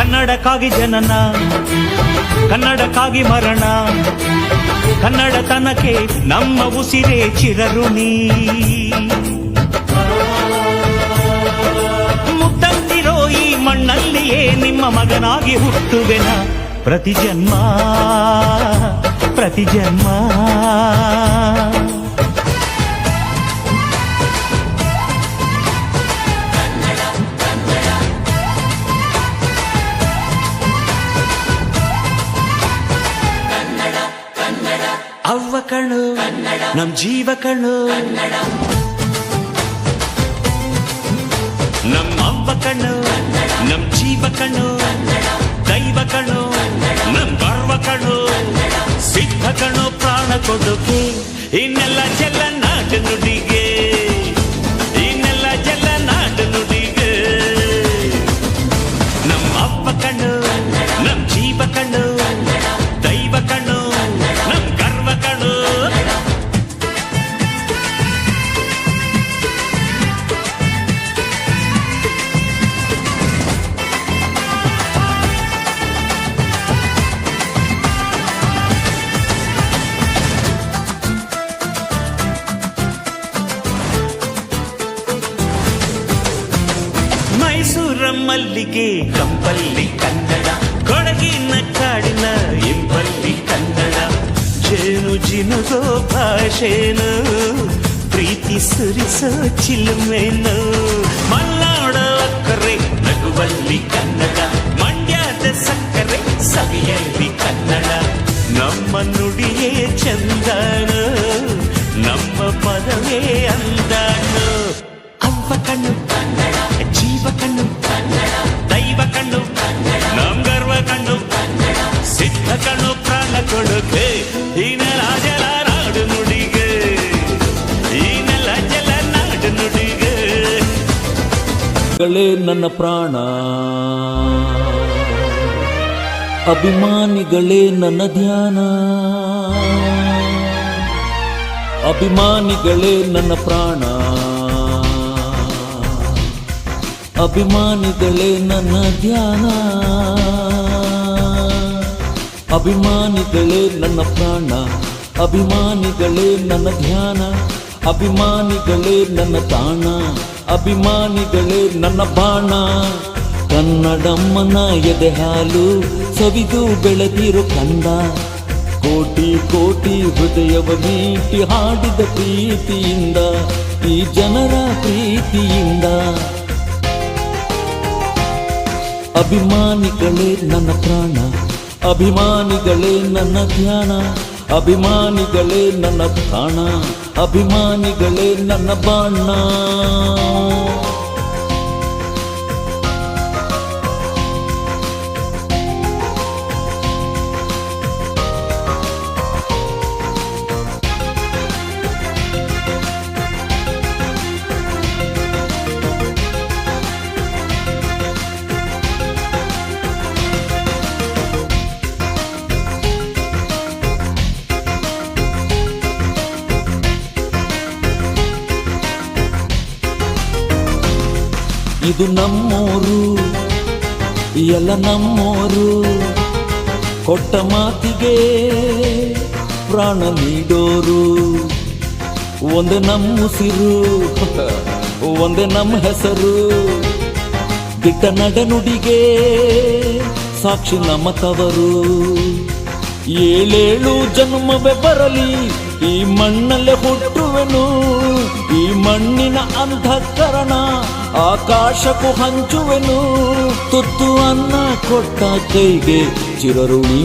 ಕನ್ನಡಕ್ಕಾಗಿ ಜನನ, ಕನ್ನಡಕ್ಕಾಗಿ ಮರಣ, ಕನ್ನಡತನಕ್ಕೆ ನಮ್ಮ ಉಸಿರೇ ಚಿರಋಣಿ. ಮುತ್ತಂದಿರೋ ಈ ಮಣ್ಣಲ್ಲಿಯೇ ನಿಮ್ಮ ಮಗನಾಗಿ ಹುಟ್ಟುವೆನ ಪ್ರತಿ ಜನ್ಮ ಪ್ರತಿ ಜನ್ಮ. ಅವ್ವ ಕಣು ನಮ್ ಜೀವ ಕಣು, ನಮ್ಮ ಅವ್ವ ಕಣು ನಮ್ ಜೀವ ಕಣು, ದೈವ ಕಣು ನಮ್ ಗರ್ವ ಕಣು, ಸಿದ್ಧ ಕಣು ಪ್ರಾಣ ಕೊಡುಗೆ ಇನ್ನೆಲ್ಲ ಜಲ ನಾಡು ನುಡಿಗೆ, ಇನ್ನೆಲ್ಲ ಜಲ ನಾಡು ನುಡಿಗೆ. ನಮ್ಮ ಅವ್ವ ಕಣು ನಮ್ ಜೀವ ಕಣು, ದೈವ ಕಣು ನಮ್ ಗರ್ವ ಕಣು. ಮೈಸೂರ ಮಲ್ಲಿಗೆ ಕಂಪಲ್ಲಿ ಕನ್ನಡ, ಕೊಡಗಿನ ಕಾಡಿನ ಇಂಪಲ್ಲಿ ಕನ್ನಡ, ಜೇನು ಜಿನುಗೋ ಭಾಷೆನು, ಪ್ರೀತಿ ಸುರಿಸೋ ಚಿಲುಮೆನು, ಮಲ್ನಾಡ ಅಕ್ಕರೆ ನಗುವಲ್ಲಿ ಕನ್ನಡ, ಮಂಡ್ಯದ ಸಕ್ಕರೆ ಸವಿಯಲ್ಲಿ ಕನ್ನಡ, ನಮ್ಮ ನುಡಿಯೇ ಚಂದನು, ನಮ್ಮ ಪದವೇ ಅಂದನು. ಅವ್ವ ಕಣ್ಣು ಜೀವ ಕಣ್ಣು, ದೈವ ಕಣ್ಣು ನಮ್ ಗರ್ವ ಕಣ್ಣು, ಸಿದ್ಧ ಕಣ್ಣು ಪ್ರಾಣ ಕೊಡುಗೆ ಈನೆಲ್ಲ ಜಲ ನಾಡು ನುಡಿಗೆ, ಈನೆಲ್ಲ ಜಲ ನಾಡು ನುಡಿಗೆ. ನನ್ನ ಪ್ರಾಣ ಅಭಿಮಾನಿಗಳೇ ನನ್ನ ಧ್ಯಾನ, ಅಭಿಮಾನಿಗಳೇ ನನ್ನ ಪ್ರಾಣ, ಅಭಿಮಾನಿಗಳೇ ನನ್ನ ಧ್ಯಾನ, ಅಭಿಮಾನಿಗಳೇ ನನ್ನ ಪ್ರಾಣ, ಅಭಿಮಾನಿಗಳೇ ನನ್ನ ಧ್ಯಾನ, ಅಭಿಮಾನಿಗಳೇ ನನ್ನ ತಾಣ, ಅಭಿಮಾನಿಗಳೇ ನನ್ನ ಬಾಣ. ಕನ್ನಡಮ್ಮನ ಎದೆ ಹಾಲು ಸವಿದು ಬೆಳೆದಿರೋ ಕಂದ, ಕೋಟಿ ಕೋಟಿ ಹೃದಯವ ಮೀಟಿ ಹಾಡಿದ ಪ್ರೀತಿಯಿಂದ, ಈ ಜನರ ಪ್ರೀತಿಯಿಂದ. ಅಭಿಮಾನಿಗಳೇ ನನ್ನ ಪ್ರಾಣ, ಅಭಿಮಾನಿಗಳೇ ನನ್ನ ಧ್ಯಾನ, ಅಭಿಮಾನಿಗಳೇ ನನ್ನ ಪ್ರಾಣ, ಅಭಿಮಾನಿಗಳೇ ನನ್ನ ಬಾಣ. ಇದು ನಮ್ಮೋರು, ಎಲ್ಲ ನಮ್ಮೋರು, ಕೊಟ್ಟ ಮಾತಿಗೆ ಪ್ರಾಣ ನೀಡೋರು, ಒಂದೇ ನಮ್ಮ ಉಸಿರು, ಒಂದೇ ನಮ್ಮ ಹೆಸರು, ದಿಟ್ಟ ನಡೆನುಡಿಗೆ ಸಾಕ್ಷಿ ನಮ್ಮ ತವರು. ಏಳೇಳು ಜನ್ಮವೇ ಬರಲಿ ಈ ಮಣ್ಣಲ್ಲೇ ಹುಟ್ಟುವೆನು, ಈ ಮಣ್ಣಿನ ಅಂಧಕರಣ ಆಕಾಶಕ್ಕೂ ಹಂಚುವೆನು, ತುತ್ತು ಅನ್ನ ಕೊಟ್ಟ ಕೈಗೆ ಚಿರಋಣಿ.